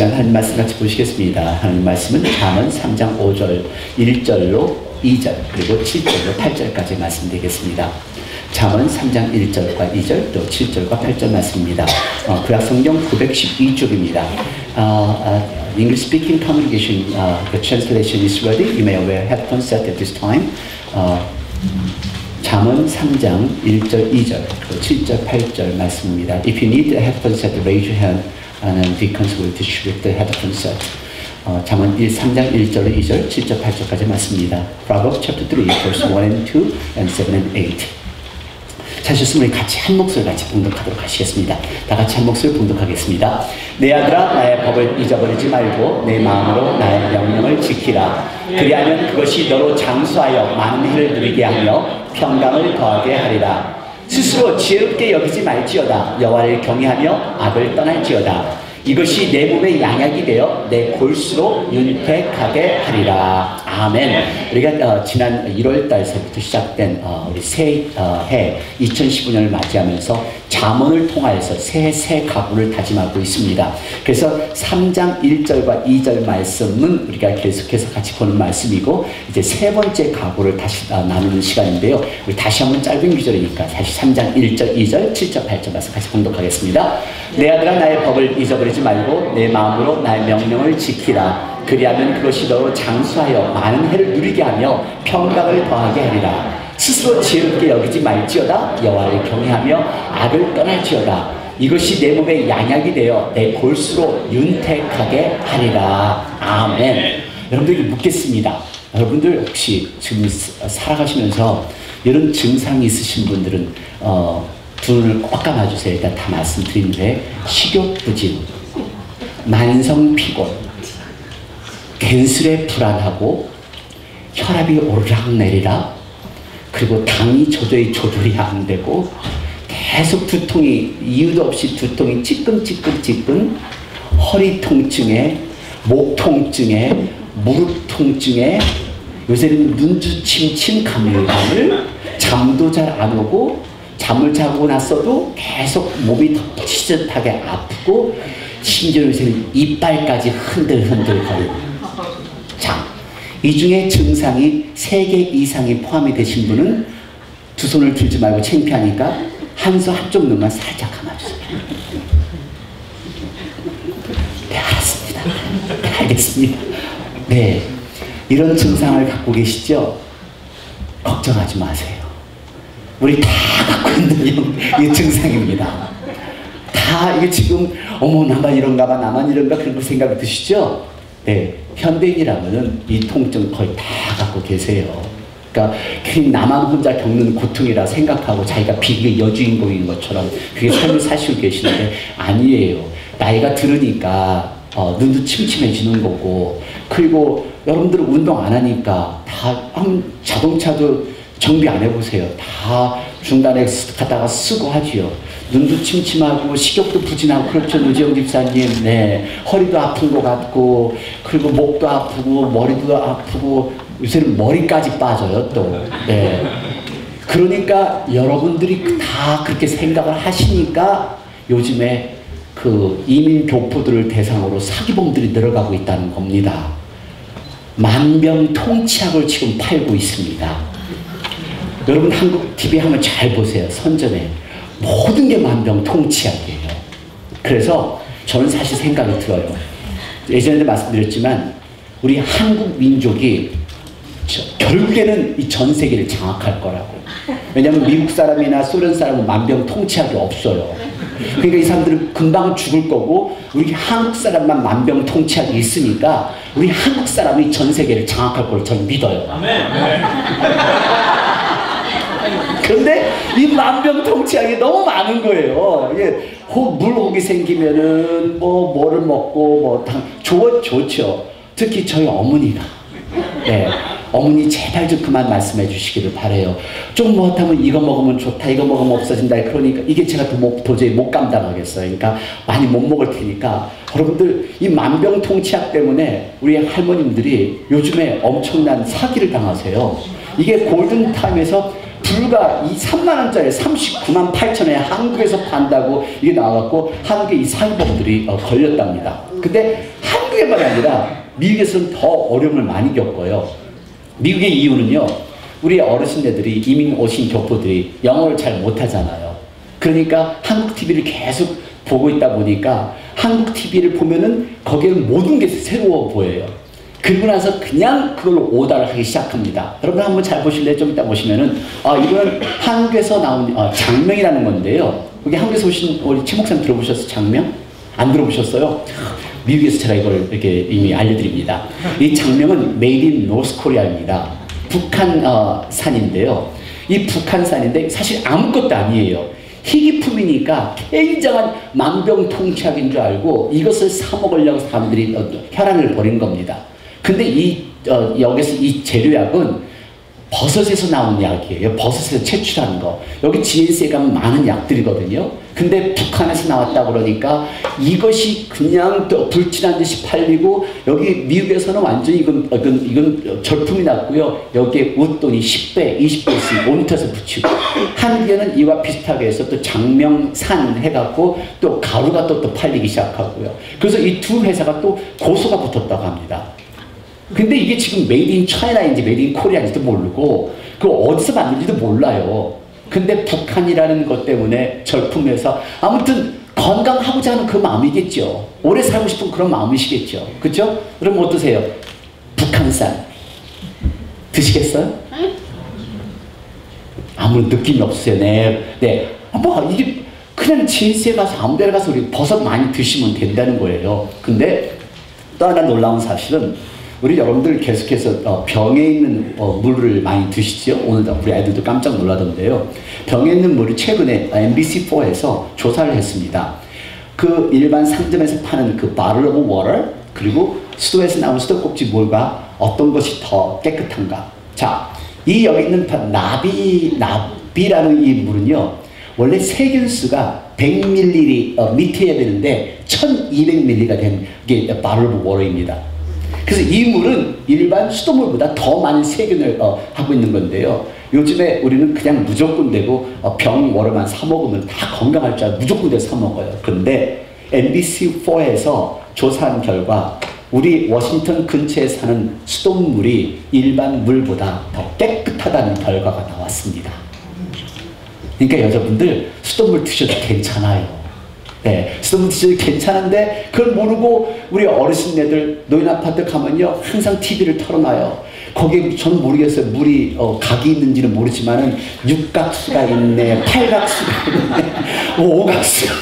시간 하나님 말씀 같이 보시겠습니다. 하나님 말씀은 잠언 3장 5절 1절로 2절 그리고 7절로 8절까지 말씀드리겠습니다. 잠언 3장 1절과 2절 또 7절과 8절 말씀입니다. 구약성경 912쪽입니다. English speaking congregation, the translation is ready. You may wear headphones set at this time. 잠언 3장 1절, 2절, 그리고 7절, 8절 말씀입니다. If you need a headphone set, raise your hand and deacons will distribute the headphone set. 잠언 3장 1절, 2절, 7절, 8절까지 말씀입니다. Proverbs chapter 3, verse 1 and 2 and 7 and 8. 찾으셨으면 우리 같이 한 목소리 같이 봉독하도록 하시겠습니다. 다 같이 한 목소리 봉독하겠습니다. 내 아들아 나의 법을 잊어버리지 말고 내 마음으로 나의 명령을 지키라. 그리하면 그것이 너로 장수하여 많은 해를 누리게 하며 평강을 더하게 하리라. 스스로 지혜롭게 여기지 말지어다. 여호와를 경외하며 악을 떠날지어다. 이것이 내 몸의 양약이 되어 내 골수로 윤택하게 하리라. 아멘. 우리가 지난 1월달서부터 시작된 우리 새해 2015년을 맞이하면서 잠언을 통하여서 새 각오를 다짐하고 있습니다. 그래서 3장 1절과 2절 말씀은 우리가 계속해서 같이 보는 말씀이고 이제 세 번째 각오를 다시 나누는 시간인데요. 우리 다시 한번 짧은 구절이니까 다시 3장 1절, 2절, 7절, 8절 말씀 같이 봉독하겠습니다. 내 아들아 나의 법을 잊어버리지 말고 내 마음으로 나의 명령을 지키라. 그리하면 그것이 너로 장수하여 많은 해를 누리게 하며 평강을 더하게 하리라. 스스로 지혜롭게 여기지 말지어다. 여호와를 경외하며 악을 떠날지어다. 이것이 내 몸의 양약이 되어 내 골수로 윤택하게 하리라. 아멘. 여러분들에게 묻겠습니다. 여러분들 혹시 지금 살아가시면서 이런 증상이 있으신 분들은 두 눈을 꼭 감아주세요. 일단 다 말씀드리는데 식욕부진, 만성 피곤, 괜스레 불안하고 혈압이 오르락내리락, 그리고 당이 조절이 안 되고 계속 두통이 이유도 없이 두통이 찌끈찌끈, 허리 통증에 목 통증에 무릎 통증에 요새는 눈주침침 감을 잠도 잘 안 오고 잠을 자고 났어도 계속 몸이 덮치듯하게 아프고 심지어 요새는 이빨까지 흔들흔들거리고. 자, 이 중에 증상이 3개 이상이 포함이 되신 분은 두 손을 들지 말고 창피하니까 한 손 한쪽 눈만 살짝 감아주세요. 네, 알았습니다. 네, 알겠습니다. 네, 이런 증상을 갖고 계시죠? 걱정하지 마세요. 우리 다 갖고 있는 이 증상입니다. 다 이게 지금 어머 나만 이런가 그런 생각이 드시죠? 네, 현대인이라면은 이 통증 거의 다 갖고 계세요. 그러니까 괜히 나만 혼자 겪는 고통이라 생각하고 자기가 비극의 여주인공인 것처럼 그게 삶을 사시고 계시는데 아니에요. 나이가 들으니까 눈도 침침해지는 거고, 그리고 여러분들은 운동 안 하니까 다 자동차도 정비 안 해보세요. 다 중간에 갔다가 쓰고 하지요. 눈도 침침하고 식욕도 부진하고 그렇죠, 노지영 집사님. 네, 허리도 아픈 것 같고, 그리고 목도 아프고 머리도 아프고 요새는 머리까지 빠져요 또. 네. 그러니까 여러분들이 다 그렇게 생각을 하시니까 요즘에 그 이민 교포들을 대상으로 사기범들이 늘어가고 있다는 겁니다. 만병통치약을 지금 팔고 있습니다. 여러분 한국 TV 한번 잘 보세요. 선전에 모든 게 만병통치약이에요. 그래서 저는 사실 생각이 들어요. 예전에도 말씀드렸지만 우리 한국 민족이 결국에는 이 전 세계를 장악할 거라고. 왜냐하면 미국 사람이나 소련 사람은 만병통치약이 없어요. 그러니까 이 사람들은 금방 죽을 거고 우리 한국 사람만 만병통치약이 있으니까 우리 한국 사람이 전 세계를 장악할 걸 저는 믿어요. 그런데 이 만병통치약이 너무 많은 거예요. 이게 물혹이 생기면은 뭐를 먹고 좋죠. 특히 저희 어머니가. 네. 어머니 제발 좀 그만 말씀해 주시기를 바래요. 좀 못하면 이거 먹으면 좋다, 이거 먹으면 없어진다. 그러니까 이게 제가 도저히 못 감당하겠어요. 그러니까 많이 못 먹을 테니까 여러분들 이 만병통치약 때문에 우리 할머님들이 요즘에 엄청난 사기를 당하세요. 이게 골든타임에서 불과 이 3만 원짜리 39만 8천원에 한국에서 판다고 이게 나와갖고 한국에 이 사기범들이 걸렸답니다. 근데 한국에만 아니라 미국에서는 더 어려움을 많이 겪어요. 미국의 이유는요, 우리 어르신네들이 이민 오신 교포들이 영어를 잘 못하잖아요. 그러니까 한국 TV를 계속 보고 있다 보니까 한국 TV를 보면은 거기에는 모든 게 새로워 보여요. 그리고 나서 그냥 그걸로 오다를 하기 시작합니다. 여러분 한번 잘 보실래요? 좀 이따 보시면은 이거는 한국에서 나온 장명이라는 건데요. 여기 한국에서 오신 우리 최 목사님 들어보셨어요? 장명? 안 들어보셨어요? 미국에서 제가 이걸 이렇게 이미 알려드립니다. 이 장명은 Made in North Korea입니다. 북한산인데요. 이 북한산인데 사실 아무것도 아니에요. 희귀품이니까 굉장한 만병통치약인 줄 알고 이것을 사 먹으려고 사람들이 혈안을 벌인 겁니다. 근데 여기서 이 재료약은 버섯에서 나온 약이에요. 버섯에서 채취한 거. 여기 GNC에 가면 많은 약들이거든요. 근데 북한에서 나왔다 그러니까 이것이 그냥 불친한 듯이 팔리고 여기 미국에서는 완전히 이건 절품이 났고요. 여기에 웃돈이 10배, 20배씩 모니터에서 붙이고 한국에는 이와 비슷하게 해서 또 장명산 해갖고 또 가루가 또 팔리기 시작하고요. 그래서 이 두 회사가 또 고소가 붙었다고 합니다. 근데 이게 지금 메이드 인 차이나인지 메이드 인 코리아인지도 모르고 그 어디서 만든지도 몰라요. 근데 북한이라는 것 때문에 절품해서 아무튼 건강하고자 하는 그 마음이겠죠. 오래 살고 싶은 그런 마음이시겠죠. 그렇죠? 그럼 어떠세요? 북한산 드시겠어요? 아무 느낌이 없으세요. 네. 뭐 이게 그냥 GNC에 가서 아무 데나 가서 우리 버섯 많이 드시면 된다는 거예요. 근데 또 하나 놀라운 사실은 우리 여러분들 계속해서 병에 있는 물을 많이 드시죠? 오늘 우리 아이들도 깜짝 놀라던데요. 병에 있는 물을 최근에 MBC4에서 조사를 했습니다. 그 일반 상점에서 파는 그 bottle of water 그리고 수도에서 나온 수도꼭지 물과 어떤 것이 더 깨끗한가? 자, 이 여기 있는 나비라는 이 물은요. 원래 세균수가 100ml를 밑에야 되는데 1200ml가 된 게 bottle of water입니다. 그래서 이 물은 일반 수돗물보다 더 많은 세균을 하고 있는 건데요. 요즘에 우리는 그냥 무조건 되고 병워러만 사 먹으면 다 건강할 줄 알고 무조건 돼서 사 먹어요. 그런데 MBC4에서 조사한 결과 우리 워싱턴 근처에 사는 수돗물이 일반 물보다 더 깨끗하다는 결과가 나왔습니다. 그러니까 여자분들 수돗물 드셔도 괜찮아요. 네, 수돗물 드셔도 괜찮은데 그걸 모르고 우리 어르신네들 노인 아파트 가면요 항상 TV를 틀어놔요. 거기에 저는 모르겠어요. 물이 각이 있는지는 모르지만은 육각수가 있네, 팔각수가 있네, 오각수가.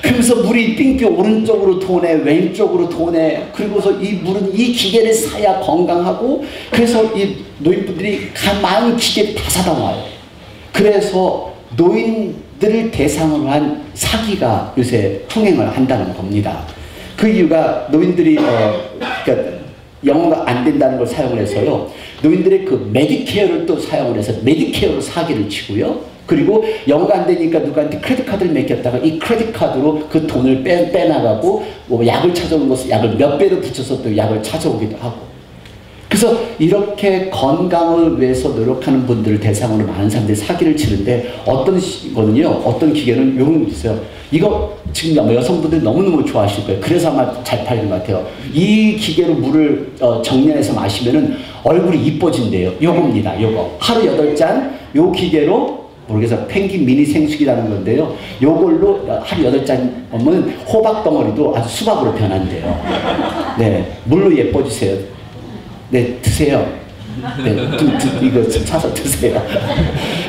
그러면서 물이 삥삥 오른쪽으로 도네, 왼쪽으로 도네. 그리고서 이 물은 이 기계를 사야 건강하고 그래서 이 노인분들이 많은 기계를 다 사다 놔요. 그래서 노인들을 대상으로 한 사기가 요새 통행을 한다는 겁니다. 그 이유가 노인들이 그러니까 영어가 안 된다는 걸 사용을 해서요. 노인들의 그 메디케어를 또 사용을 해서 메디케어로 사기를 치고요. 그리고 영어가 안 되니까 누구한테 크레딧 카드를 맡겼다가 이 크레딧 카드로 그 돈을 빼나가고 뭐 약을 찾아오는 것을 약을 몇 배로 붙여서 또 약을 찾아오기도 하고. 그래서 이렇게 건강을 위해서 노력하는 분들을 대상으로 많은 사람들이 사기를 치는데 어떤 거는요, 어떤 기계는 요런 게 있어요. 이거 지금 여성분들이 너무너무 좋아하실 거예요. 그래서 아마 잘 팔리는 것 같아요. 이 기계로 물을 정렬해서 마시면은 얼굴이 이뻐진대요. 요겁니다. 요거. 하루 8잔 요 기계로 모르겠어요. 펭귄 미니 생수기라는 건데요. 요걸로 하루 8잔 오면 호박 덩어리도 아주 수박으로 변한대요. 네. 물로 예뻐지세요. 네, 드세요. 네, 이거 사서 드세요.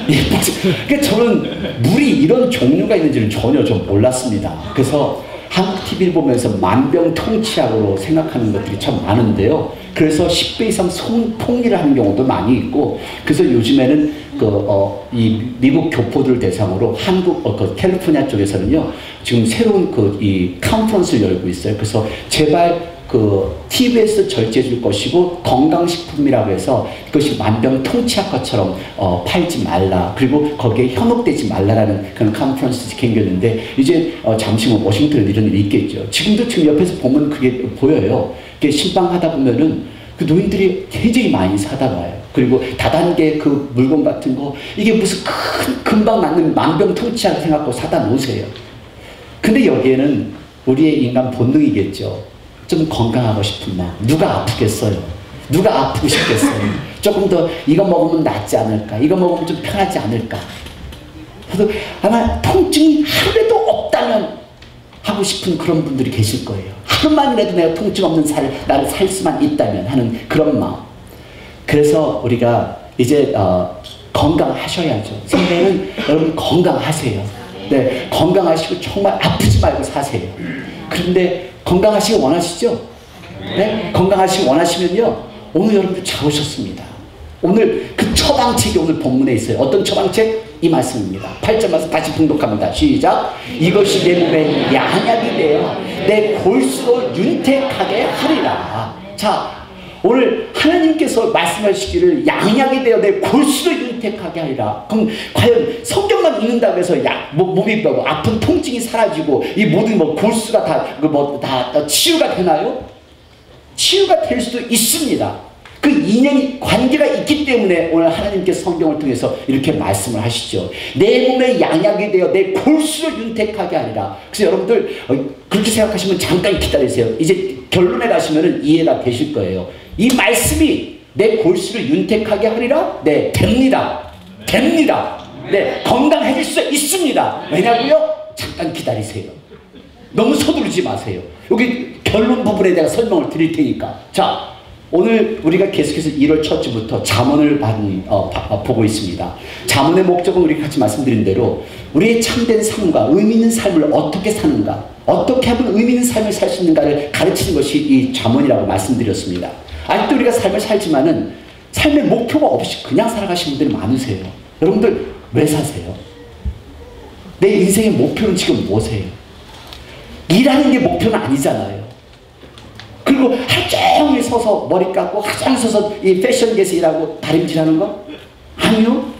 그러니까 저는 물이 이런 종류가 있는지를 전혀 좀 몰랐습니다. 그래서 한국 TV를 보면서 만병통치약으로 생각하는 것들이 참 많은데요. 그래서 10배 이상 통일을 하는 경우도 많이 있고, 그래서 요즘에는 이 미국 교포들 대상으로 한국 캘리포니아 쪽에서는요, 지금 새로운 이 컨퍼런스를 열고 있어요. 그래서 제발 TV에서 절제해 줄 것이고 건강식품이라고 해서 그것이 만병통치약과처럼 팔지 말라. 그리고 거기에 현혹되지 말라라는 그런 컨퍼런스가 생겼는데 이제 잠시 후 워싱턴에 이런 일이 있겠죠. 지금 옆에서 보면 그게 보여요. 신방하다 보면은 그 노인들이 굉장히 많이 사다 와요. 그리고 다단계 그 물건 같은 거 이게 무슨 금방 낫는 만병통치약 생각하고 사다 놓으세요. 근데 여기에는 우리의 인간 본능이겠죠. 좀 건강하고 싶은 마음. 누가 아프겠어요? 누가 아프고 싶겠어요? 조금 더 이거 먹으면 낫지 않을까? 이거 먹으면 좀 편하지 않을까? 그래서 아마 통증이 하루라도 없다면 하고 싶은 그런 분들이 계실 거예요. 하루만이라도 내가 통증 없는 나를 살 수만 있다면 하는 그런 마음. 그래서 우리가 이제 건강하셔야죠. 생명은 여러분 건강하세요. 네, 건강하시고 정말 아프지 말고 사세요. 그런데 건강하시기 원하시죠? 네, 건강하시기 원하시면요, 오늘 여러분들 잘 오셨습니다. 오늘 그 처방책이 오늘 본문에 있어요. 어떤 처방책? 이 말씀입니다. 8절 말씀 다시 봉독합니다. 시작. 이것이 내 몸에 양약이 되어 내 골수로 윤택하게 하리라. 자, 오늘 하나님께서 말씀하시기를 양약이 되어 내 골수로 윤택하게 하리라. 그럼 과연 성경만 읽는다고 해서 몸이 뼈고 아픈 통증이 사라지고 이 모든 골수가 다 치유가 되나요? 치유가 될 수도 있습니다. 그 인연이 관계가 있기 때문에 오늘 하나님께서 성경을 통해서 이렇게 말씀을 하시죠. 내 몸에 양약이 되어 내 골수를 윤택하게 하리라. 그래서 여러분들 그렇게 생각하시면 잠깐 기다리세요. 이제 결론에 가시면 이해가 되실 거예요. 이 말씀이 내 골수를 윤택하게 하리라? 네, 됩니다. 됩니다. 네, 건강해질 수 있습니다. 왜냐고요? 잠깐 기다리세요. 너무 서두르지 마세요. 여기 결론 부분에 대한 설명을 드릴 테니까. 자, 오늘 우리가 계속해서 1월 첫 주부터 잠언을 보고 있습니다. 잠언의 목적은 우리 같이 말씀드린 대로 우리의 참된 삶과 의미 있는 삶을 어떻게 사는가, 어떻게 하면 의미 있는 삶을 살 수 있는가를 가르치는 것이 이 잠언이라고 말씀드렸습니다. 아직도 우리가 삶을 살지만은 삶의 목표가 없이 그냥 살아가시는 분들이 많으세요. 여러분들 왜 사세요? 내 인생의 목표는 지금 뭐세요? 일하는 게 목표는 아니잖아요. 그리고 하루 종일 서서 머리 깎고 하루 종일 서서 이 패션계에서 일하고 다림질하는 거? 아니요.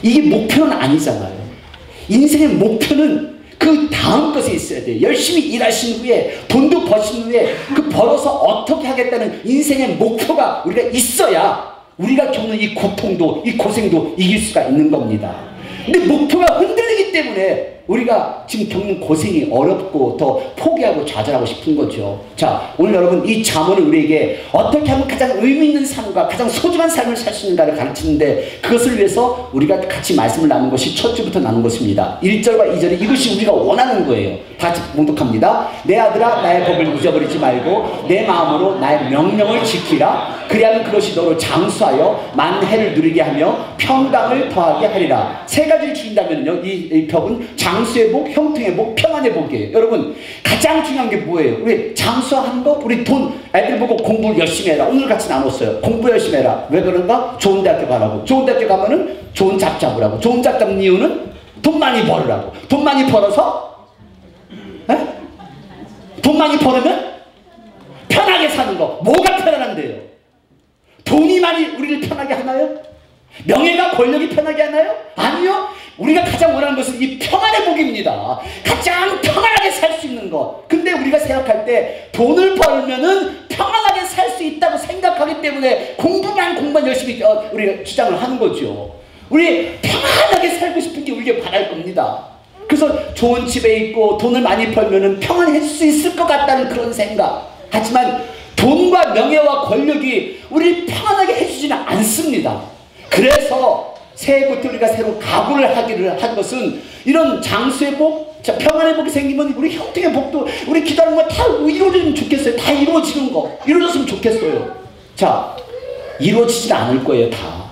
이게 목표는 아니잖아요. 인생의 목표는 그 다음 것에 있어야 돼요. 열심히 일하신 후에 돈도 버신 후에 그 벌어서 어떻게 하겠다는 인생의 목표가 우리가 있어야 우리가 겪는 이 고통도 이 고생도 이길 수가 있는 겁니다. 근데 목표가 흔들리기 때문에 우리가 지금 겪는 고생이 어렵고 더 포기하고 좌절하고 싶은 거죠. 자, 오늘 여러분 이 잠언은 우리에게 어떻게 하면 가장 의미 있는 삶과 가장 소중한 삶을 살 수 있는가를 가르치는데 그것을 위해서 우리가 같이 말씀을 나눈 것이 첫 주부터 나눈 것입니다. 1절과 2절에 이것이 우리가 원하는 거예요. 다 같이 봉독합니다. 내 아들아 나의 법을 잊어버리지 말고 내 마음으로 나의 명령을 지키라. 그리하면 그것이 너로 장수하여 만해를 누리게 하며 평강을 더하게 하리라. 세 가지를 주신다면요, 이 벽은 장수의 복, 형통의 복, 평안의 복이에요. 여러분 가장 중요한 게 뭐예요? 우리 장수하는 거, 우리 돈, 애들 보고 공부 열심히 해라. 오늘 같이 나눴어요. 공부 열심히 해라. 왜 그런가? 좋은 대학교 가라고. 좋은 대학교 가면은 좋은 잡 잡으라고. 좋은 잡 잡는 이유는 돈 많이 벌으라고. 돈 많이 벌어서 돈 많이 벌으면 편하게 사는 거. 뭐가 편안한데요? 돈이 많이 우리를 편하게 하나요? 명예가 권력이 편하게 하나요? 아니요. 우리가 가장 원하는 것은 이 평안의 복입니다. 가장 평안하게 살 수 있는 것. 근데 우리가 생각할 때 돈을 벌면은 평안하게 살 수 있다고 생각하기 때문에 공부만 열심히 우리가 주장을 하는 거죠. 우리 평안하게 살고 싶은 게 우리가 바랄 겁니다. 그래서 좋은 집에 있고 돈을 많이 벌면은 평안할 수 있을 것 같다는 그런 생각. 하지만 돈과 명예와 권력이 우리를 평안하게 해주지는 않습니다. 그래서 새해부터 우리가 새로 각오를 하기를 한 것은 이런 장수의 복, 평안의 복이 생기면 우리 형통의 복도 우리 기도하는 거 다 이루어지면 좋겠어요. 다 이루어지는 거 이루어졌으면 좋겠어요. 자, 이루어지진 않을 거예요. 다.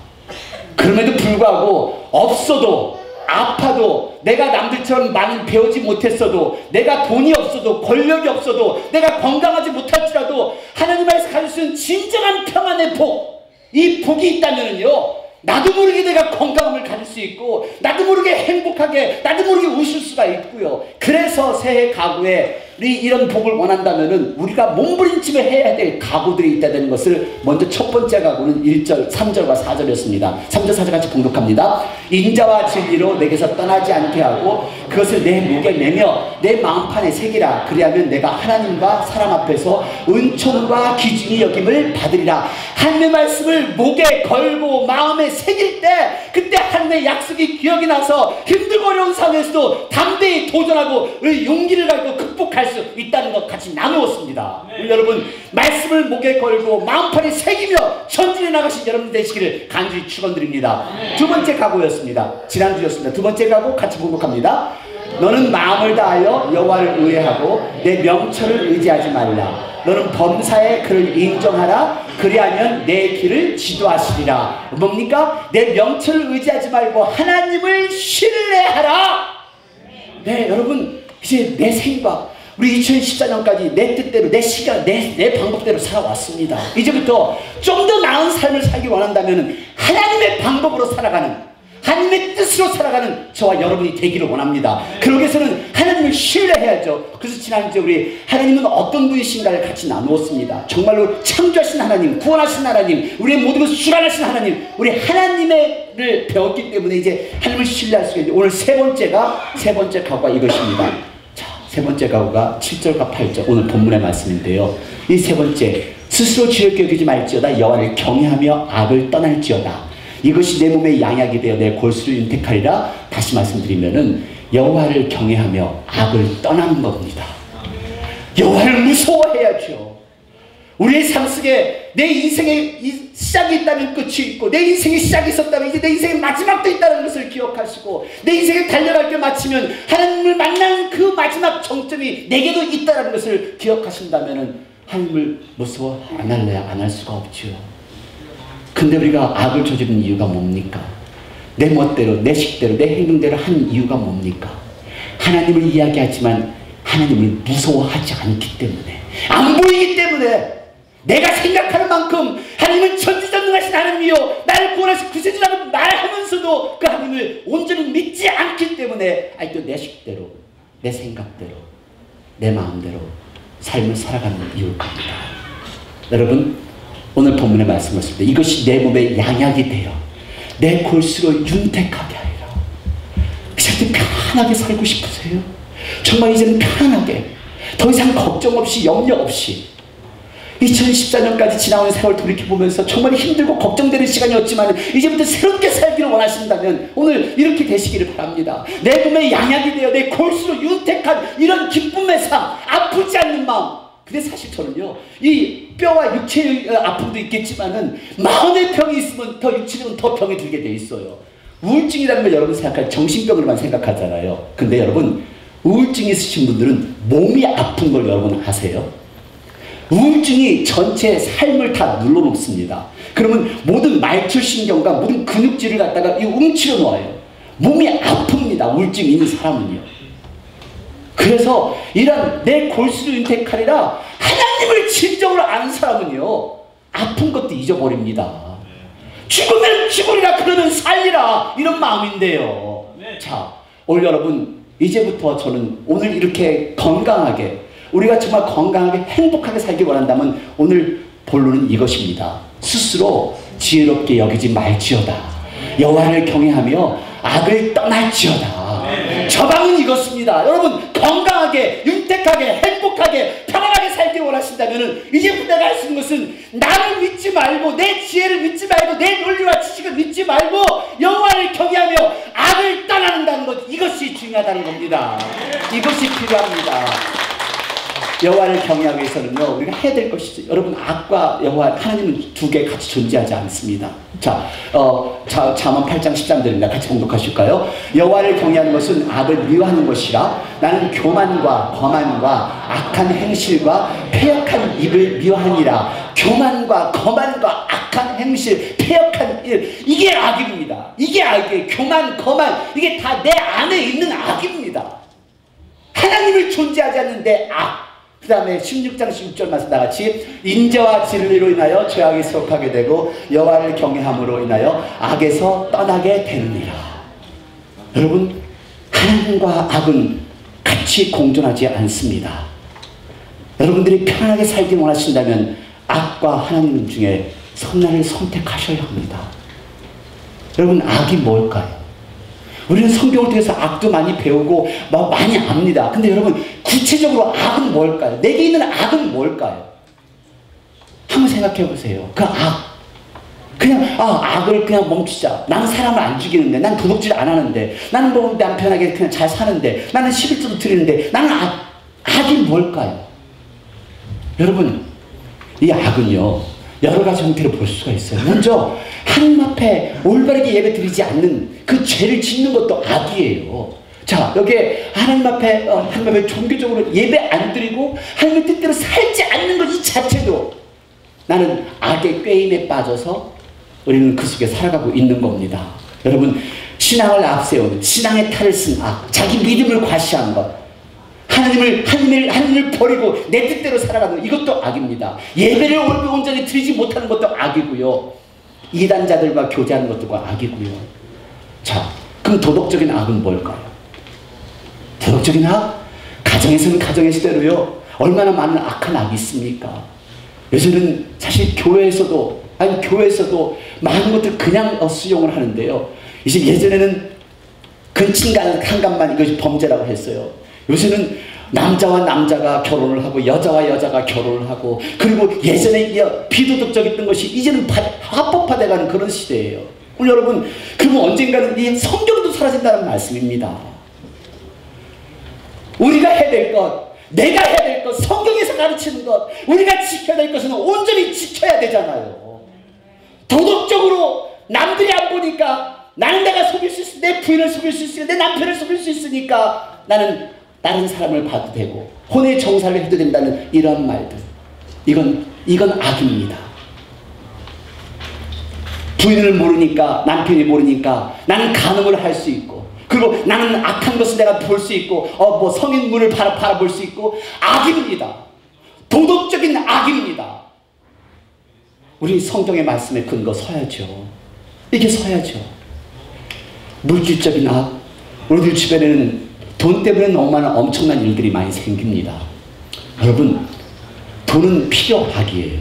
그럼에도 불구하고 없어도 아파도 내가 남들처럼 많이 배우지 못했어도 내가 돈이 없어도 권력이 없어도 내가 건강하지 못할지라도 하나님 안에서 가질 수 있는 진정한 평안의 복, 이 복이 있다면요 나도 모르게 내가 건강함을 가질 수 있고 나도 모르게 행복하게 나도 모르게 웃을 수가 있고요. 그래서 새해 가구에 이런 복을 원한다면은 우리가 몸부림치며 해야 될 각오들이 있다는 것을 먼저 첫 번째 각오는 1절, 3절과 4절이었습니다. 3절, 4절 같이 봉독합니다. 인자와 진리로 내게서 떠나지 않게 하고 그것을 내 목에 매며 내 마음판에 새기라. 그리하면 내가 하나님과 사람 앞에서 은총과 기준이 여김을 받으리라. 하나님의 말씀을 목에 걸고 마음에 새길 때 그때 하나님의 약속이 기억이 나서 힘들고 어려운 상황에서도 담대히 도전하고 용기를 가지고 극복할 수 있다는 것 같이 나누었습니다. 우리 여러분 말씀을 목에 걸고 마음판에 새기며 전진해 나가신 여러분 되시기를 간절히 축원드립니다. 두 번째 각오였습니다. 지난주였습니다. 두 번째 각오 같이 봉독합니다. 너는 마음을 다하여 여호와를 의뢰하고 내 명철을 의지하지 말라. 너는 범사에 그를 인정하라. 그리하면 내 길을 지도하시리라. 뭡니까? 내 명철을 의지하지 말고 하나님을 신뢰하라. 네, 여러분 이제 내 생각 우리 2014년까지 내 뜻대로 내 시간 내 방법대로 살아왔습니다. 이제부터 좀 더 나은 삶을 살기 원한다면 하나님의 방법으로 살아가는 하나님의 뜻으로 살아가는 저와 여러분이 되기를 원합니다. 그러기 위해서는 하나님을 신뢰해야죠. 그래서 지난주에 우리 하나님은 어떤 분이신가를 같이 나누었습니다. 정말로 창조하신 하나님, 구원하신 하나님, 우리의 모든 것을 주관하신 하나님, 우리 하나님을 배웠기 때문에 이제 하나님을 신뢰할 수가 있는데 오늘 세 번째 각오가 이것입니다. 자, 세 번째 각오가 7절과 8절 오늘 본문의 말씀인데요. 이 세 번째, 스스로 지혜롭게 여기지 말지어다. 여호와를 경외하며 악을 떠날지어다. 이것이 내 몸의 양약이 되어 내 골수를 윤택하리라. 다시 말씀드리면은 여호와를 경외하며 악을 떠나는 겁니다. 여호와를 무서워해야죠. 우리의 삶 속에 내 인생의 시작이 있다면 끝이 있고 내 인생의 시작이 있었다면 이제 내 인생의 마지막도 있다는 것을 기억하시고 내 인생을 달려갈 때 마치면 하나님을 만난 그 마지막 정점이 내게도 있다는 것을 기억하신다면 하나님을 무서워 안 할래야 안 할 수가 없죠. 근데 우리가 악을 저지른 이유가 뭡니까? 내 멋대로, 내 식대로, 내 행동대로 한 이유가 뭡니까? 하나님을 이야기하지만 하나님을 무서워하지 않기 때문에, 안 보이기 때문에, 내가 생각하는 만큼 하나님은 전지전능하신 하나님이요 나를 구원하신 구세주라고 말하면서도 그 하나님을 온전히 믿지 않기 때문에 아직도 내 식대로, 내 생각대로, 내 마음대로 삶을 살아가는 이유일 겁니다. 여러분, 오늘 본문의 말씀이었습니다. 이것이 내 몸의 양약이 되어 내 골수로 윤택하게 하리라. 이제는 편하게 살고 싶으세요? 정말 이제는 편하게 더 이상 걱정 없이 염려 없이 2014년까지 지나온 세월 돌이켜보면서 정말 힘들고 걱정되는 시간이었지만 이제부터 새롭게 살기를 원하신다면 오늘 이렇게 되시기를 바랍니다. 내 몸의 양약이 되어 내 골수로 윤택한 이런 기쁨의 삶, 아프지 않는 마음. 근데 사실 저는요, 이 뼈와 육체의 아픔도 있겠지만은 마음의 병이 있으면 더 육체적으로 더 병이 들게 돼 있어요. 우울증이라는 걸 여러분 생각할 정신병으로만 생각하잖아요. 근데 여러분 우울증이 있으신 분들은 몸이 아픈 걸 여러분 아세요? 우울증이 전체 삶을 다 눌러놓습니다. 그러면 모든 말초신경과 모든 근육질을 갖다가 움츠려 놓아요. 몸이 아픕니다. 우울증이 있는 사람은요. 그래서 이런 내 골수를 윤택하리라 하나님을 진정으로 아는 사람은요 아픈 것도 잊어버립니다. 죽으면 죽으리라 그러면 살리라 이런 마음인데요. 자, 오늘 여러분 이제부터 저는 오늘 이렇게 건강하게 우리가 정말 건강하게 행복하게 살기 원한다면 오늘 본론은 이것입니다. 스스로 지혜롭게 여기지 말지어다. 여호와를 경외하며 악을 떠날지어다. 저방은 이것입니다. 여러분 건강하게 윤택하게 행복하게 평안하게 살기 원하신다면 이제부터 내가 할 수 있는 것은 나를 믿지 말고 내 지혜를 믿지 말고 내 논리와 지식을 믿지 말고 여호와를 경외하며 악을 떠나는다는 것, 이것이 중요하다는 겁니다. 이것이 필요합니다. 여호와를 경외하기 위해서는요 우리가 해야 될 것이죠. 여러분 악과 여호와 하나님은 두 개 같이 존재하지 않습니다. 자, 잠언 8장 13절입니다. 같이 봉독하실까요? 여호와를 경외하는 것은 악을 미워하는 것이라. 나는 교만과 거만과 악한 행실과 패역한 입을 미워하니라. 교만과 거만과 악한 행실, 패역한 일, 이게 악입니다. 이게 악이에요. 교만, 거만, 이게 다 내 안에 있는 악입니다. 하나님을 존재하지 않는 내 악. 그 다음에 16장 16절 말씀 나같이 인자와 진리로 인하여 죄악이 속하게 되고 여호와를 경외함으로 인하여 악에서 떠나게 되느니라. 여러분 하나님과 악은 같이 공존하지 않습니다. 여러분들이 편안하게 살기 원하신다면 악과 하나님 중에 선악을 선택하셔야 합니다. 여러분, 악이 뭘까요? 우리는 성경을 통해서 악도 많이 배우고 많이 압니다. 근데 여러분, 구체적으로 악은 뭘까요? 내게 있는 악은 뭘까요? 한번 생각해 보세요. 그 악. 그냥 악을 그냥 멈추자. 나는 사람을 안 죽이는데, 난 도둑질 안 하는데, 나는 뭐 남편에게 그냥 잘 사는데, 나는 11조도 드리는데, 나는 악이 뭘까요? 여러분, 이 악은요, 여러 가지 형태로 볼 수가 있어요. 먼저 하나님 앞에 올바르게 예배 드리지 않는 그 죄를 짓는 것도 악이에요. 자, 여기에 하나님 앞에 종교적으로 예배 안 드리고 하나님의 뜻대로 살지 않는 것 이 자체도 나는 악의 꾀임에 빠져서 우리는 그 속에 살아가고 있는 겁니다. 여러분, 신앙을 앞세운, 신앙의 탈을 쓴 악, 자기 믿음을 과시한 것, 하나님을 버리고 내 뜻대로 살아가는 이것도 악입니다. 예배를 온전히 드리지 못하는 것도 악이고요. 이단자들과 교제하는 것도 악이고요. 자, 그럼 도덕적인 악은 뭘까요? 도덕적인 악? 가정에서는 가정에서대로요. 얼마나 많은 악한 악이 있습니까? 요새는 사실 교회에서도 많은 것들 그냥 수용을 하는데요. 이제 예전에는 근친간만 이것이 범죄라고 했어요. 요새는 남자와 남자가 결혼을 하고 여자와 여자가 결혼을 하고, 그리고 예전에 비도덕적이었던 것이 이제는 합법화돼가는 그런 시대예요. 여러분, 그러면 언젠가는 이 성경도 사라진다는 말씀입니다. 우리가 해야 될 것, 내가 해야 될 것, 성경에서 가르치는 것, 우리가 지켜야 될 것은 온전히 지켜야 되잖아요. 도덕적으로 남들이 안 보니까 나는 내가 속일 수 있어, 내 부인을 속일 수 있으니까, 내 남편을 속일 수 있으니까 나는 다른 사람을 봐도 되고 혼의 정사를 해도 된다는 이런 말들, 이건 악입니다. 부인을 모르니까, 남편이 모르니까 나는 간음을 할 수 있고, 그리고 나는 악한 것을 내가 볼 수 있고, 성인물을 바라볼 수 있고, 악입니다. 도덕적인 악입니다. 우리 성경의 말씀에 근거 서야죠. 이게 서야죠. 물질적인 악, 우리들 주변에는 돈 때문에 너무 많은 엄청난 일들이 많이 생깁니다. 여러분, 돈은 필요악이에요.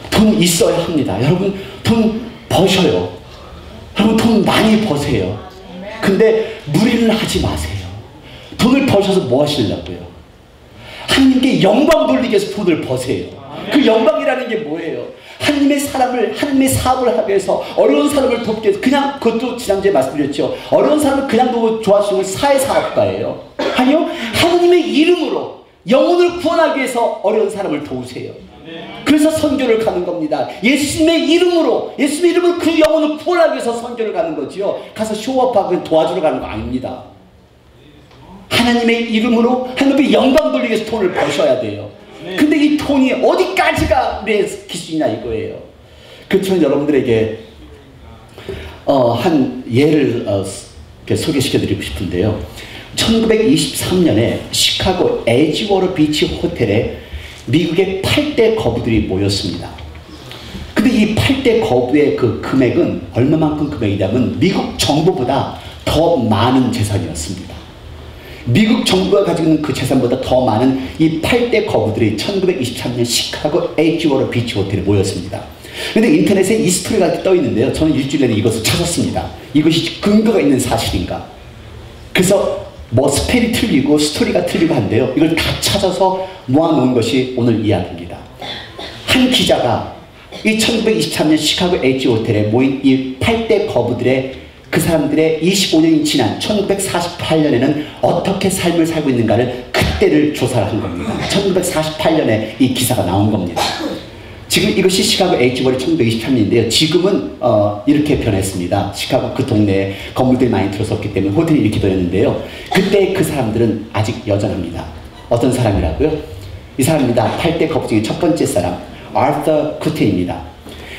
돈 있어야 합니다. 여러분, 돈 버셔요. 여러분, 돈 많이 버세요. 근데 무리는 하지 마세요. 돈을 버셔서 뭐 하시려고요? 하나님께 영광 돌리기 위해서 돈을 버세요. 그 영광이라는 게 뭐예요? 하나님의 사업을 하기 위해서, 어려운 사람을 돕기 위해서, 그냥, 그것도 지난주에 말씀드렸죠. 어려운 사람을 그냥 도와 좋아하시는 사회사업가예요. 아니요, 하나님의 이름으로 영혼을 구원하기 위해서 어려운 사람을 도우세요. 그래서 선교를 가는 겁니다. 예수님의 이름으로 그 영혼을 구원하기 위해서 선교를 가는 거지요. 가서 쇼업하고 도와주러 가는 거 아닙니다. 하나님의 이름으로 하나님의 영광 돌리기 위해서 돈을 버셔야 돼요. 근데 이 돈이 어디까지가 우리의 기준이냐 이거예요. 그렇지만 여러분들에게 한 예를 소개시켜 드리고 싶은데요. 1923년에 시카고 에지워터 비치 호텔에 미국의 8대 거부들이 모였습니다. 근데 이 8대 거부의 그 금액은 얼마만큼 금액이냐면 미국 정부보다 더 많은 재산이었습니다. 미국 정부가 가지고 있는 그 재산보다 더 많은 이 8대 거부들이 1923년 시카고 에지워터 비치 호텔에 모였습니다. 근데 인터넷에 이 스토리가 떠 있는데요. 저는 일주일 내내 이것을 찾았습니다. 이것이 근거가 있는 사실인가. 그래서 스펠이 틀리고 스토리가 틀리고 한데요. 이걸 다 찾아서 모아놓은 것이 오늘 이야기입니다. 한 기자가 이 1923년 시카고 에지 호텔에 모인 이 8대 거부들의 그 사람들의 25년이 지난 1948년에는 어떻게 삶을 살고 있는가를 그때를 조사를 한 겁니다. 1948년에 이 기사가 나온 겁니다. 지금 이것이 시카고 에지워터 1923년인데요. 지금은 이렇게 변했습니다. 시카고 그 동네에 건물들이 많이 들어섰기 때문에 호텔이 이렇게 변했는데요. 그때 그 사람들은 아직 여전합니다. 어떤 사람이라고요? 이 사람입니다. 8대 거부 중에 첫 번째 사람, 아르터 쿠텐입니다.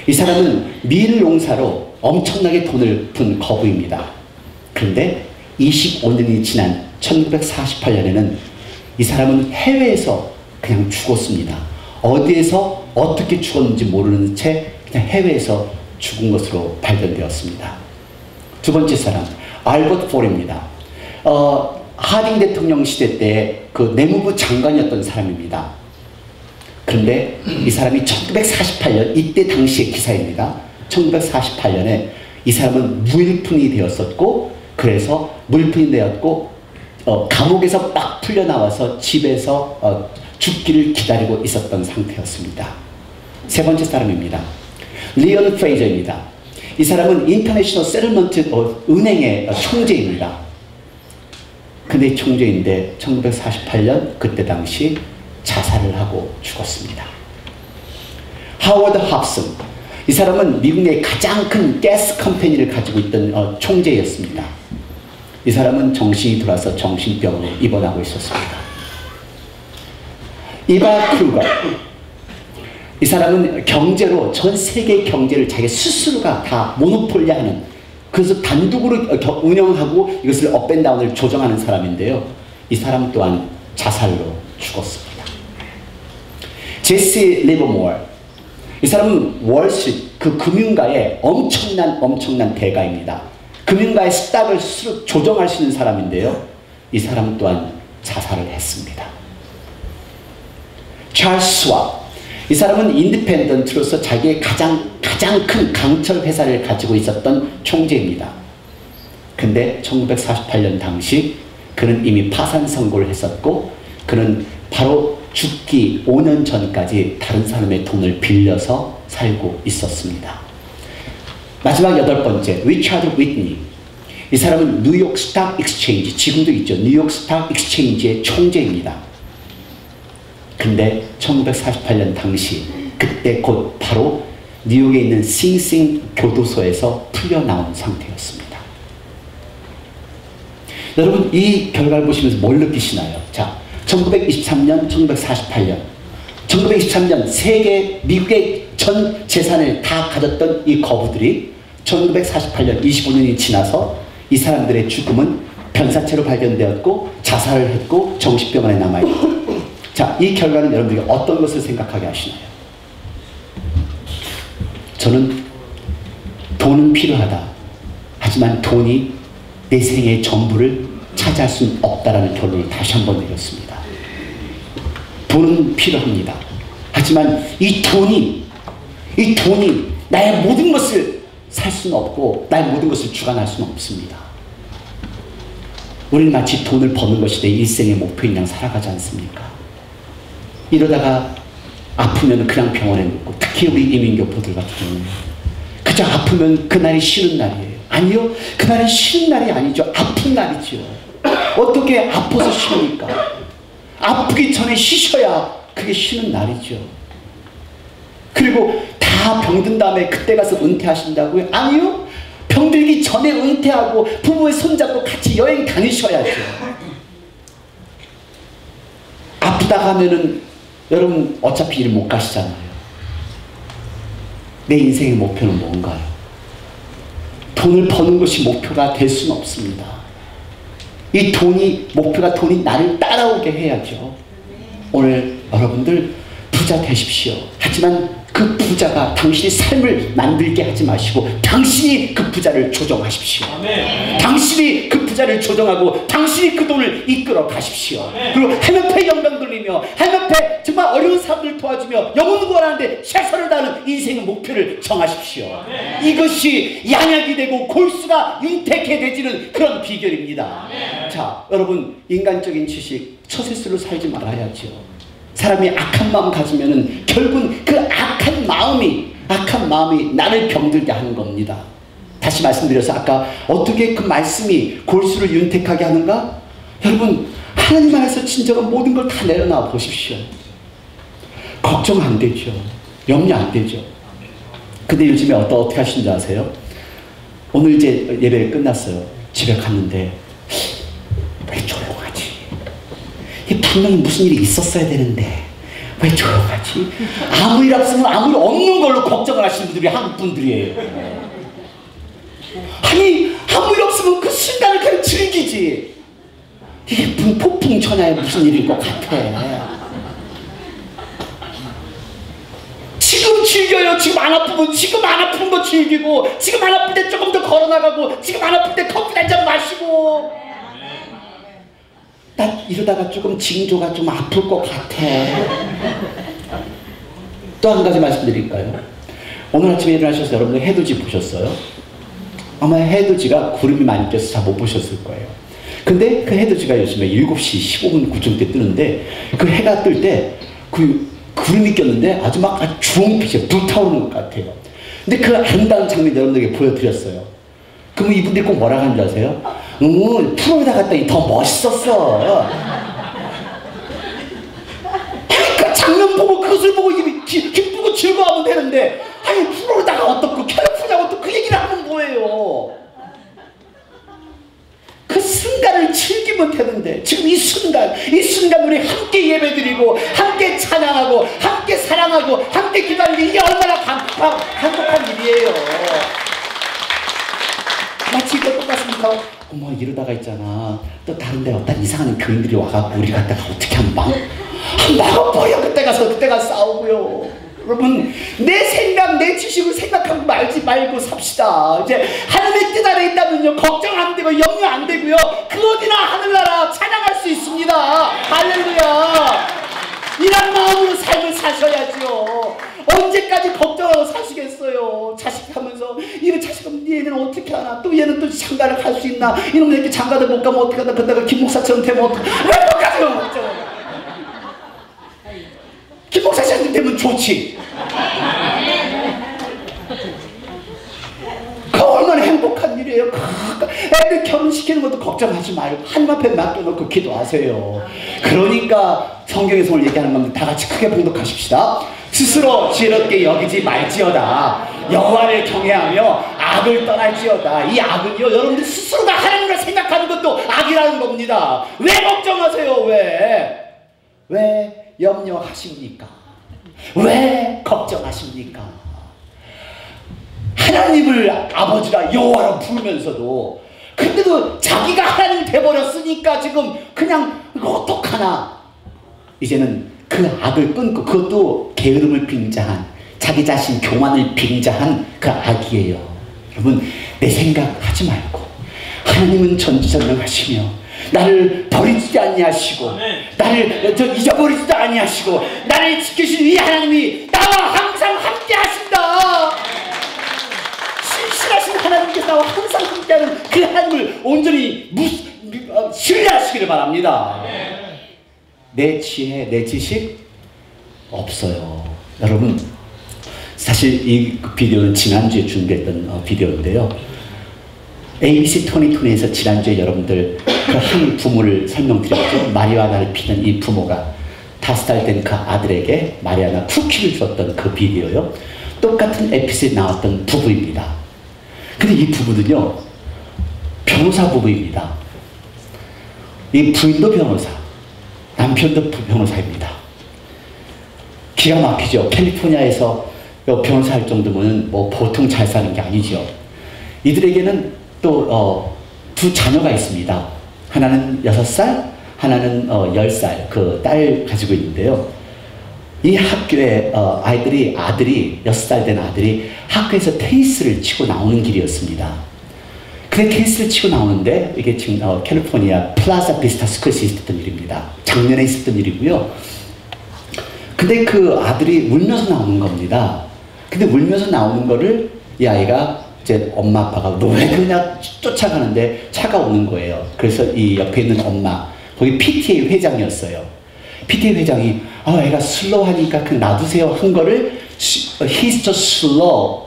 이 사람은 밀 농사로 엄청나게 돈을 푼 거부입니다. 그런데 25년이 지난 1948년에는 이 사람은 해외에서 그냥 죽었습니다. 어디에서 어떻게 죽었는지 모르는 채 그냥 해외에서 죽은 것으로 발견되었습니다. 두 번째 사람, 알버트 폴입니다. 하딩 대통령 시대 때 그 내무부 장관이었던 사람입니다. 그런데 이 사람이 1948년, 이때 당시의 기사입니다. 1948년에 이 사람은 무일푼이 되었었고, 그래서 무일푼이 되었고, 감옥에서 막 풀려나와서 집에서 죽기를 기다리고 있었던 상태였습니다. 세 번째 사람입니다. 리언 프레이저입니다. 이 사람은 인터내셔널 세틀먼트 은행의 총재입니다. 근데 총재인데 1948년 그때 당시 자살을 하고 죽었습니다. 하워드 합슨, 이 사람은 미국 내 가장 큰 가스 컴퍼니를 가지고 있던 총재였습니다. 이 사람은 정신이 돌아서 정신병원에 입원하고 있었습니다. 이바 크루거, 이 사람은 경제로 전 세계 경제를 자기 스스로가 다 모노폴리하는, 그래서 단독으로 운영하고 이것을 업앤다운을 조정하는 사람인데요. 이 사람 또한 자살로 죽었습니다. 제시 리버모어, 이 사람은 월스트리트 그 금융가의 엄청난 대가입니다. 금융가의 스탁을 스스로 조정할 수 있는 사람인데요. 이 사람 또한 자살을 했습니다. 찰스 스왑, 이 사람은 인디펜던트로서 자기의 가장 큰 강철 회사를 가지고 있었던 총재입니다. 근데 1948년 당시 그는 이미 파산 선고를 했었고, 그는 바로 죽기 5년 전까지 다른 사람의 돈을 빌려서 살고 있었습니다. 마지막 8번째, 리차드 위트니. 이 사람은 뉴욕 스탁 익스체인지, 지금도 있죠. 뉴욕 스탁 익스체인지의 총재입니다. 근데 1948년 당시, 그때 곧 바로 뉴욕에 있는 싱싱 교도소에서 풀려나온 상태였습니다. 여러분, 이 결과를 보시면서 뭘 느끼시나요? 자, 1923년, 1948년, 1923년 미국의 전 재산을 다 가졌던 이 거부들이 1948년 25년이 지나서 이 사람들의 죽음은 변사체로 발견되었고 자살을 했고 정신병원에 남아있고, 자, 이 결과는 여러분들이 어떤 것을 생각하게 하시나요? 저는 돈은 필요하다. 하지만 돈이 내 생의 전부를 차지할 수는 없다라는 결론을 다시 한번 내렸습니다. 돈은 필요합니다. 하지만 이 돈이 나의 모든 것을 살 수는 없고 나의 모든 것을 주관할 수는 없습니다. 우리는 마치 돈을 버는 것이 내 일생의 목표인 양 살아가지 않습니까? 이러다가 아프면 그냥 병원에 눕고, 특히 우리 이민교포들 같은 경우는 그저 아프면 그날이 쉬는 날이에요. 아니요, 그날은 쉬는 날이 아니죠. 아픈 날이죠. 어떻게 아파서 쉬니까? 아프기 전에 쉬셔야 그게 쉬는 날이죠. 그리고 다 병든 다음에 그때 가서 은퇴하신다고요? 아니요, 병들기 전에 은퇴하고 부부의 손잡고 같이 여행 다니셔야죠. 아프다 하면은 여러분 어차피 일 못 가시잖아요. 내 인생의 목표는 뭔가요? 돈을 버는 것이 목표가 될 수는 없습니다. 이 돈이 나를 따라오게 해야죠. 오늘 여러분들 부자 되십시오. 하지만 그 부자가 당신의 삶을 만들게 하지 마시고 당신이 그 부자를 조정하십시오. 아멘. 당신이 그 부자를 조정하고 당신이 그 돈을 이끌어 가십시오. 아멘. 그리고 하나님께 영광 돌리며 하나님께 정말 어려운 사람들을 도와주며 영혼을 구원하는데 최선을 다하는 인생의 목표를 정하십시오. 아멘. 이것이 양약이 되고 골수가 윤택해지는 그런 비결입니다. 아멘. 자, 여러분, 인간적인 지식 처세술로 살지 말아야죠. 사람이 악한 마음 가지면은 결국은 그 악한 마음이 나를 병들게 하는 겁니다. 다시 말씀드려서 아까 어떻게 그 말씀이 골수를 윤택하게 하는가? 여러분, 하나님 안에서 진정한 모든 걸 다 내려놔 보십시오. 걱정 안 되죠. 염려 안 되죠. 근데 요즘에 어떻게 하시는지 아세요? 오늘 이제 예배가 끝났어요. 집에 갔는데 왜 조용하지? 분명히 무슨 일이 있었어야 되는데 왜 조용하지? 아무 일 없으면 아무 일 없는 걸로 걱정을 하시는 분들이 한국 분들이에요. 아니, 아무 일 없으면 그 순간을 그냥 즐기지. 이게 폭풍 전야에 무슨 일일 것 같아. 지금 즐겨요. 지금 안 아프면 지금 안 아픈 거 즐기고, 지금 안 아플 때 조금 더 걸어나가고, 지금 안 아플 때 커피 한 잔 마시고. 난 이러다가 조금 징조가 좀 아플 것 같아. 또 한 가지 말씀드릴까요? 오늘 아침에 일어나셔서 여러분들 해돋이 보셨어요? 아마 해돋이가 구름이 많이 껴서 잘 못 보셨을 거예요. 근데 그 해돋이가 요즘에 7시 15분 9분 때 뜨는데 그 해가 뜰 때 그 구름이 꼈는데 아주 막 주홍빛이 불타오르는 것 같아요. 근데 그 아름다운 장면 여러분들에게 보여드렸어요. 그럼 이분들이 꼭 뭐라고 하는지 아세요? 프로에다 갔더니 더 멋있었어. 그 장면 보고 그것을 보고 기쁘고 즐거워하면 되는데 아니 프로에다가 어떻고 캘리포니아가 어떻고 그 얘기를 하면 뭐예요? 그 순간을 즐기면 되는데 지금 이 순간 우리 함께 예배드리고 함께 찬양하고 함께 사랑하고 함께 기도하는 이게 얼마나 행복한 일이에요. 마치 이거 똑같습니다. 어머 이러다가 있잖아 또 다른 데 어떤 이상한 교인들이 와갖고 우리 갔다가 어떻게 막아버려. 그때 가서 싸우고요. 여러분 내 생각 내 지식을 생각하고 말지 말고 삽시다. 이제 하늘의 뜻 아래 있다면요 걱정 안 되고 염려 안 되고요 그 어디나 하늘나라 찬양할 수 있습니다. 할렐루야. 이런 마음으로 삶을 사셔야죠. 언제까지 걱정하고 사시겠어요. 자식 하면서 이거 자식은 얘는 어떻게 하나 또 얘는 또 장가를 갈 수 있나 이놈 이렇게 장가를 못 가면 어떻게 하나 그러다가 김 목사처럼 되면 어떡해. 왜 못 가요? 김 목사처럼 되면 좋지. 그 얼마나 행복한 일이에요. 애들 결혼시키는 것도 걱정하지 말고 하나님 앞에 맡겨놓고 기도하세요. 그러니까 성경에서 오늘 얘기하는 겁니다. 다 같이 크게 봉독하십시다. 스스로 지혜롭게 여기지 말지어다. 여호와를 경외하며 악을 떠날지어다. 이 악은요 여러분들 스스로가 하나님을 생각하는 것도 악이라는 겁니다. 왜 걱정하세요? 왜 염려하십니까? 왜 걱정하십니까? 하나님을 아버지라 여호와로 부르면서도 근데도 자기가 하나님 돼버렸으니까 지금 그냥 이거 어떡하나. 이제는 그 악을 끊고 그것도 게으름을 빙자한 자기 자신 교만을 빙자한 그 악이에요. 여러분 내 생각하지 말고 하나님은 전지전능하시며 나를 버리지 아니하시고 나를 잊어버리지도 아니하시고 나를 지키신 이 하나님이 나와 항상 함께 하신다. 신실하신 하나님께서 나와 항상 함께하는 그 하나님을 온전히 신뢰하시기를 바랍니다. 내 지혜, 내 지식 없어요. 여러분 사실 이 비디오는 지난주에 준비했던 비디오인데요. ABC 2020에서 지난주에 여러분들 그 한 부모를 설명드렸죠. 마리아나를 피는 이 부모가 5살 된 그 아들에게 마리아나 쿠키를 줬던 그 비디오요. 똑같은 에피소드에 나왔던 부부입니다. 근데 이 부부는요 변호사 부부입니다. 이 부인도 변호사, 남편도 변호사입니다. 기가 막히죠. 캘리포니아에서 변호사 할 정도면 뭐 보통 잘 사는 게 아니죠. 이들에게는 또 두 자녀가 있습니다. 하나는 6살, 하나는 10살 그 딸 가지고 있는데요. 이 학교에 아들이 6살 된 아들이 학교에서 테니스를 치고 나오는 길이었습니다. 그래 테니스를 치고 나오는데 이게 지금 캘리포니아 플라자 비스타 스쿨에서 있었던 일입니다. 작년에 있었던 일이고요. 근데 그 아들이 울면서 나오는 겁니다. 근데 울면서 나오는 거를 이 아이가 이제 엄마 아빠가 너 왜 그러냐 쫓아가는데 차가 오는 거예요. 그래서 이 옆에 있는 엄마 거기 PTA 회장이었어요. PTA 회장이 애가 슬로우하니까 그 놔두세요 한 거를 he's just slow.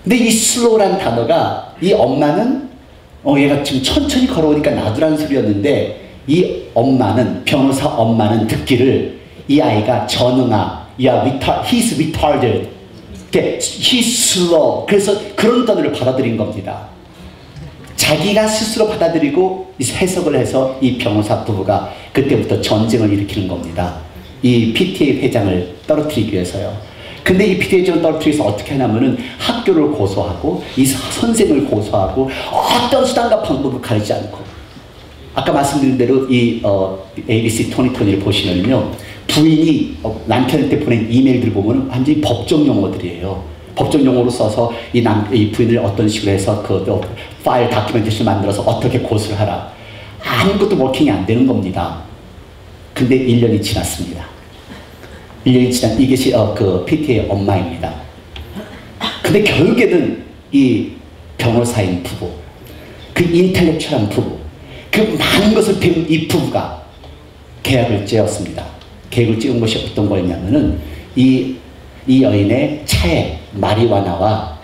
근데 이 slow란 단어가 이 엄마는 얘가 지금 천천히 걸어오니까 놔두라는 소리였는데 이 엄마는 변호사 엄마는 듣기를 이 아이가 전응아 he's retarded. he's slow. 그래서 그런 단어를 받아들인 겁니다. 자기가 스스로 받아들이고 해석을 해서 이 변호사 부부가 그때부터 전쟁을 일으키는 겁니다. 이 PTA 회장을 떨어뜨리기 위해서요. 근데 이 PTA 회장을 떨어뜨리기 위해서 어떻게 하냐면은 학교를 고소하고 이 선생을 고소하고 어떤 수단과 방법을 가리지 않고 아까 말씀드린 대로 이 ABC 2020를 보시면요. 부인이 남편한테 보낸 이메일들 보면 완전히 법정 용어들이에요. 법정 용어로 써서 이 부인을 어떤 식으로 해서 그 파일 다큐멘테이션 만들어서 어떻게 고소를 하라. 아무것도 워킹이 안 되는 겁니다. 근데 1년이 지났습니다. 1년이 지난 이것이 그 PT의 엄마입니다. 근데 결국에는 이 변호사인 부부, 그 인텔렉츄얼한 부부, 그 많은 것을 배운 이 부부가 계약을 지었습니다. 계획을 찍은 것이 어떤 거였냐면은 이 여인의 차에 마리화나와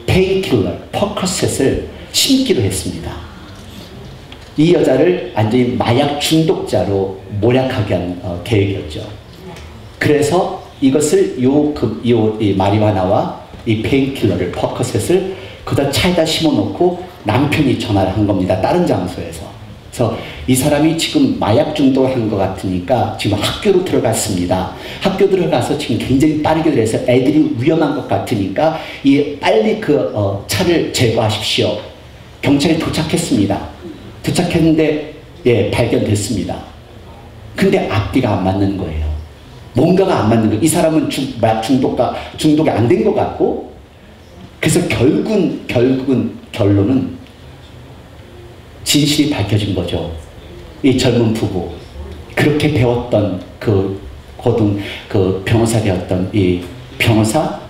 페인킬러, 퍼커셋을 심기로 했습니다. 이 여자를 완전히 마약 중독자로 몰약하게 한 계획이었죠. 그래서 이것을 이 마리화나와 이 페인킬러를, 퍼커셋을 그다 차에다 심어놓고 남편이 전화를 한 겁니다. 다른 장소에서. 그래서 이 사람이 지금 마약 중독을 한 것 같으니까 지금 학교로 들어갔습니다. 학교 들어가서 지금 굉장히 빠르게 돼서 애들이 위험한 것 같으니까 빨리 그 차를 제거하십시오. 경찰이 도착했습니다. 도착했는데 예, 발견됐습니다. 근데 앞뒤가 안 맞는 거예요. 뭔가가 안 맞는 거예요. 이 사람은 마약 중독이 안 된 것 같고, 그래서 결국은 결론은 진실이 밝혀진 거죠. 이 젊은 부부, 그렇게 배웠던 그 변호사 되었던 이 변호사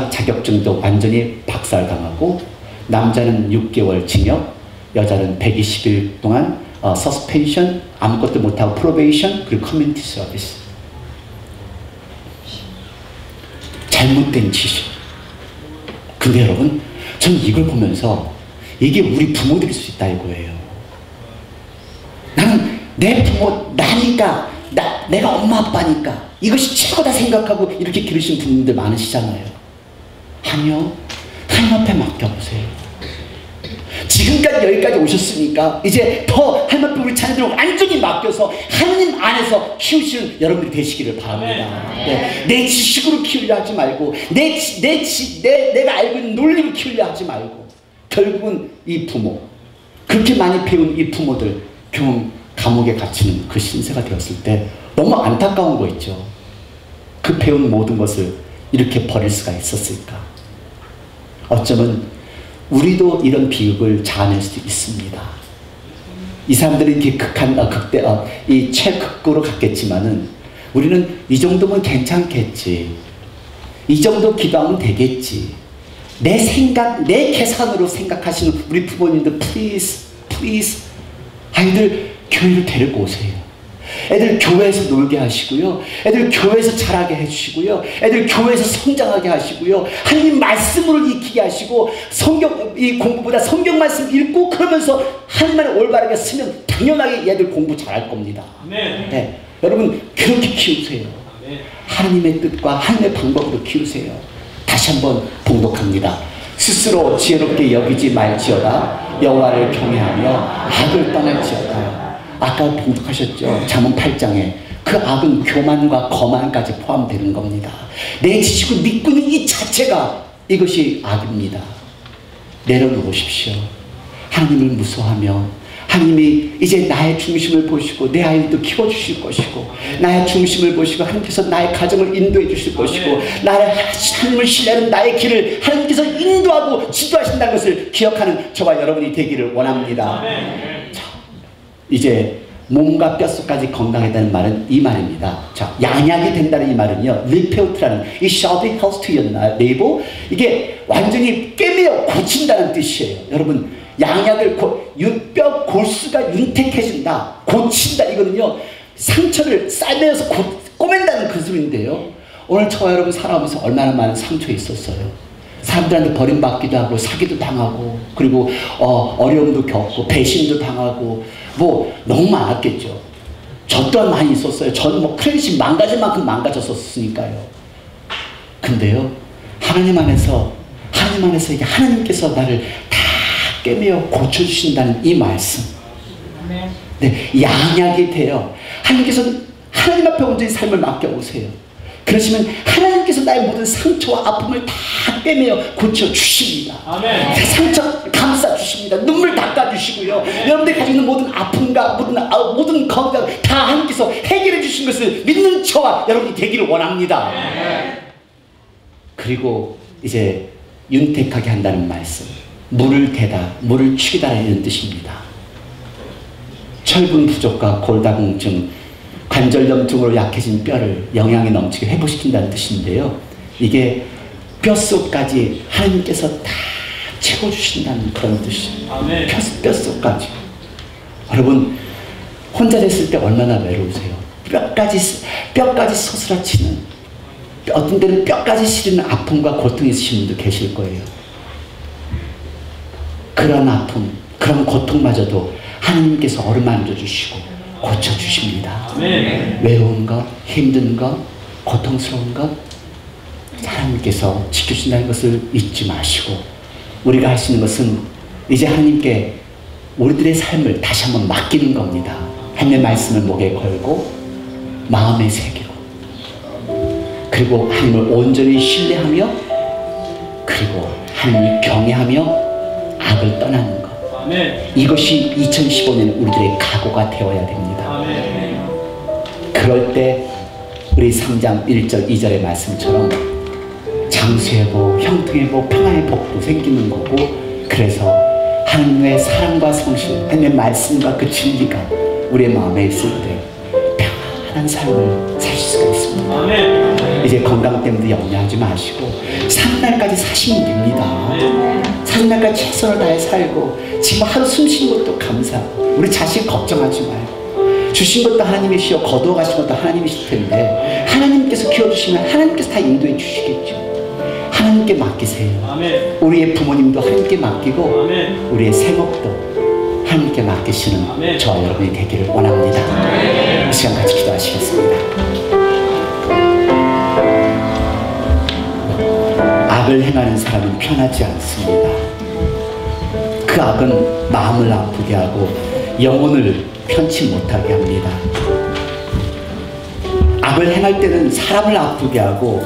자격증도 완전히 박살당하고, 남자는 6개월 징역, 여자는 120일 동안 서스펜션, 아무것도 못하고 프로베이션, 그리고 커뮤니티 서비스. 잘못된 지식. 근데 여러분, 저는 이걸 보면서 이게 우리 부모들일 수 있다 이거예요. 나는 내 부모, 나니까, 내가 엄마 아빠니까 이것이 최고다 생각하고 이렇게 기르신 분들 많으시잖아요. 아니요. 하나님 앞에 맡겨보세요. 지금까지 여기까지 오셨으니까 이제 더 하나님 앞에 우리 자녀들을 완전히 맡겨서 하나님 안에서 키우시는 여러분들이 되시기를 바랍니다. 네. 내 지식으로 키우려 하지 말고 내가 알고 있는 논리로 키우려 하지 말고, 결국은 이 부모, 그렇게 많이 배운 이 부모들 감옥에 갇히는 그 신세가 되었을 때 너무 안타까운 거 있죠. 그 배운 모든 것을 이렇게 버릴 수가 있었을까? 어쩌면 우리도 이런 비극을 자아낼 수도 있습니다. 이 사람들은 이렇게 이 최극으로 갔겠지만은 우리는 이 정도면 괜찮겠지. 이 정도 기도하면 되겠지. 내 생각, 내 계산으로 생각하시는 우리 부모님들, please, 아이들 교회로 데리고 오세요. 애들 교회에서 놀게 하시고요. 애들 교회에서 자라게 해주시고요. 애들 교회에서 성장하게 하시고요. 하나님 말씀으로 익히게 하시고, 이 공부보다 성경 말씀 읽고 그러면서 하나님을 올바르게 쓰면 당연하게 얘들 공부 잘할 겁니다. 네. 여러분 그렇게 키우세요. 하나님의 뜻과 하나님의 방법으로 키우세요. 다시 한번 봉독합니다. 스스로 지혜롭게 여기지 말지어다. 여호와를 경외하며 악을 떠날지어다. 아까 봉독하셨죠. 잠언 8장에 그 악은 교만과 거만까지 포함되는 겁니다. 내 지식을 믿고 있는 이 자체가 이것이 악입니다. 내려놓으십시오. 하나님을 무서워하며, 하나님이 이제 나의 중심을 보시고 내 아이도 키워주실 것이고, 나의 중심을 보시고 하나님께서 나의 가정을 인도해 주실 것이고, 나의 하나님을 신뢰하는 나의 길을 하나님께서 인도하고 지도하신다는 것을 기억하는 저와 여러분이 되기를 원합니다. 자, 이제 몸과 뼛속까지 건강하다는 말은 이 말입니다. 자, 양약이 된다는 이 말은요, 리페우트라는, 이 shall be health to your neighbor, 이게 완전히 꿰매어 고친다는 뜻이에요. 여러분, 양약을 뼈 골수가 윤택해진다, 고친다, 이거는요 상처를 싸매어서 꼬맨다는 그 소리인데요, 오늘 저와 여러분 살아오면서 얼마나 많은 상처 있었어요. 사람들한테 버림받기도 하고 사기도 당하고, 그리고 어려움도 겪고 배신도 당하고, 뭐 너무 많았겠죠. 저 또한 많이 있었어요. 저는 뭐 크레딧이 망가질 만큼 망가졌었으니까요. 근데요, 하나님 안에서 이게 하나님께서 나를 다 꿰매어 고쳐주신다는 이 말씀, 네, 양약이 돼요. 하나님께서는 하나님 앞에 온전히 삶을 맡겨오세요. 그러시면 하나님께서 나의 모든 상처와 아픔을 다 꿰매어 고쳐주십니다. 상처 감싸주십니다. 눈물 닦아주시고요. 여러분들이 가지고 있는 모든 아픔과 모든 건강 다 하나님께서 해결해 주신 것을 믿는 저와 여러분이 되기를 원합니다. 그리고 이제 윤택하게 한다는 말씀, 물을 대다, 물을 축이다, 이런 뜻입니다. 철분 부족과 골다공증, 관절염 등으로 약해진 뼈를 영양이 넘치게 회복시킨다는 뜻인데요. 이게 뼛속까지 하나님께서 다 채워주신다는 그런 뜻이에요. 뼛속까지. 여러분, 혼자 됐을 때 얼마나 외로우세요? 뼈까지 소스라치는, 어떤 때는 뼈까지 시리는 아픔과 고통이 있으신 분도 계실 거예요. 그런 아픔, 그런 고통마저도 하나님께서 어루만져 주시고 고쳐주십니다. 외로운 것, 힘든 것, 고통스러운 것 하나님께서 지켜주신다는 것을 잊지 마시고, 우리가 할 수 있는 것은 이제 하나님께 우리들의 삶을 다시 한번 맡기는 겁니다. 하나님의 말씀을 목에 걸고 마음에 새기고, 그리고 하나님을 온전히 신뢰하며, 그리고 하나님을 경외하며 악을 떠나는 것. 이것이 2015년 우리들의 각오가 되어야 됩니다. 그럴 때 우리 3장 1절 2절의 말씀처럼 장수의 복, 형통의 복, 평안의 복도 생기는 거고, 그래서 하나님의 사랑과 성실, 하나님의 말씀과 그 진리가 우리의 마음에 있을 때 평안한 삶을 살 수가 있습니다. 이제 건강 때문에 염려하지 마시고 사는 날까지 사시면 됩니다. 사는 날까지 최선을 다해 살고, 지금 하루 숨 쉬는 것도 감사하고, 우리 자신 걱정하지 말고, 주신 것도 하나님이시여 거두어 가신 것도 하나님이실 텐데 하나님께서 키워주시면 하나님께서 다 인도해 주시겠죠. 하나님께 맡기세요. 우리의 부모님도 하나님께 맡기고, 우리의 생업도 하나님께 맡기시는 저와 여러분이 되기를 원합니다. 이 시간 같이 기도하시겠습니다. 악을 행하는 사람은 편하지 않습니다. 그 악은 마음을 아프게 하고 영혼을 편치 못하게 합니다. 악을 행할 때는 사람을 아프게 하고